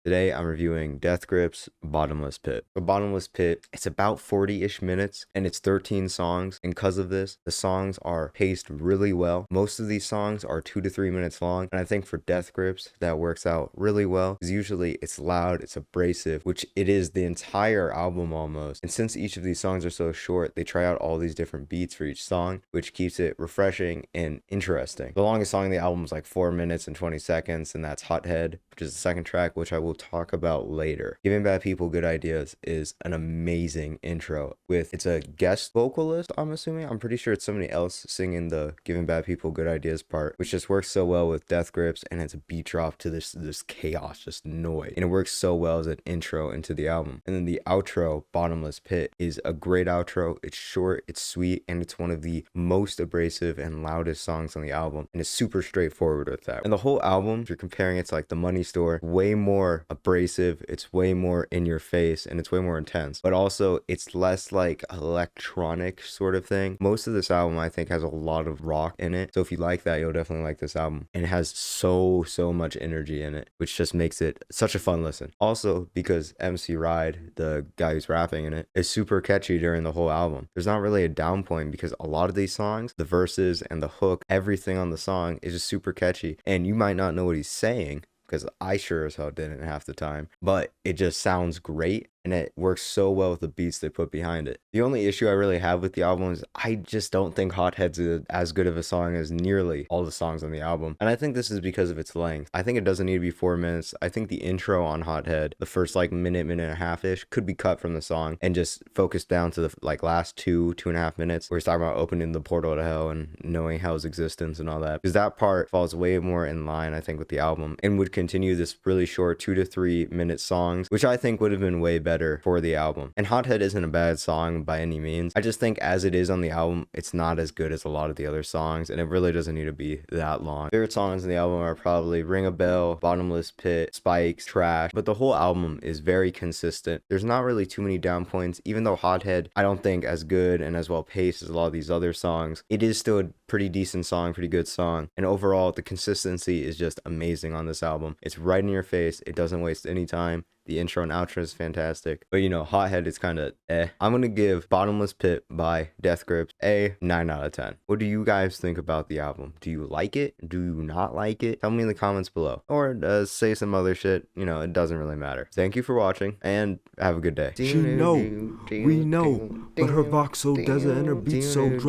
Today I'm reviewing Death Grip's Bottomless Pit. The Bottomless Pit, it's about 40-ish minutes and it's 13 songs. And because of this, the songs are paced really well. Most of these songs are 2 to 3 minutes long. And I think for Death Grips, that works out really well. Because usually it's loud, it's abrasive, which it is the entire album almost. And since each of these songs are so short, they try out all these different beats for each song, which keeps it refreshing and interesting. The longest song in the album is like 4 minutes and 20 seconds, and that's Hothead, which is the second track, which I will talk about later. Giving Bad People Good Ideas is an amazing intro it's a guest vocalist, I'm assuming. I'm pretty sure it's somebody else singing the Giving Bad People Good Ideas part, which just works so well with Death Grips, and it's a beat drop to this chaos, just noise. And it works so well as an intro into the album. And then the outro, Bottomless Pit, is a great outro. It's short, it's sweet, and it's one of the most abrasive and loudest songs on the album. And it's super straightforward with that. And the whole album, if you're comparing it to like The Money Store, way more abrasive, it's way more in your face, and it's way more intense. But also, it's less like electronic sort of thing. Most of this album, I think, has a lot of rock in it. So if you like that, you'll definitely like this album. And it has so much energy in it, which just makes it such a fun listen. Also, because MC Ride, the guy who's rapping in it, is super catchy during the whole album. There's not really a down point because a lot of these songs, the verses and the hook, everything on the song is just super catchy. And you might not know what he's saying, because I sure as hell didn't half the time, but it just sounds great. And it works so well with the beats they put behind it. The only issue I really have with the album is I just don't think Hothead's as good of a song as nearly all the songs on the album. And I think this is because of its length. I think it doesn't need to be 4 minutes. I think the intro on Hothead, the first like minute and a half-ish, could be cut from the song and just focused down to the like last 2.5 minutes, where he's talking about opening the portal to hell and knowing hell's existence and all that. Because that part falls way more in line, I think, with the album, and would continue this really short 2 to 3 minute songs, which I think would have been way better for the album. And Hothead isn't a bad song by any means. I just think as it is on the album, it's not as good as a lot of the other songs, and it really doesn't need to be that long. Favorite songs in the album are probably Ring a Bell, Bottomless Pit, Spikes, Trash, but the whole album is very consistent. There's not really too many down points. Even though Hothead, I don't think as good and as well paced as a lot of these other songs, it is still a pretty decent song, pretty good song. And overall, the consistency is just amazing on this album. It's right in your face. It doesn't waste any time. The intro and outro is fantastic. But Hothead is kind of eh. I'm going to give Bottomless Pit by Death Grips a 9 out of 10. What do you guys think about the album? Do you like it? Do you not like it? Tell me in the comments below. Or say some other shit. It doesn't really matter. Thank you for watching, and have a good day. We know, but her vox so desert and her beat so dro.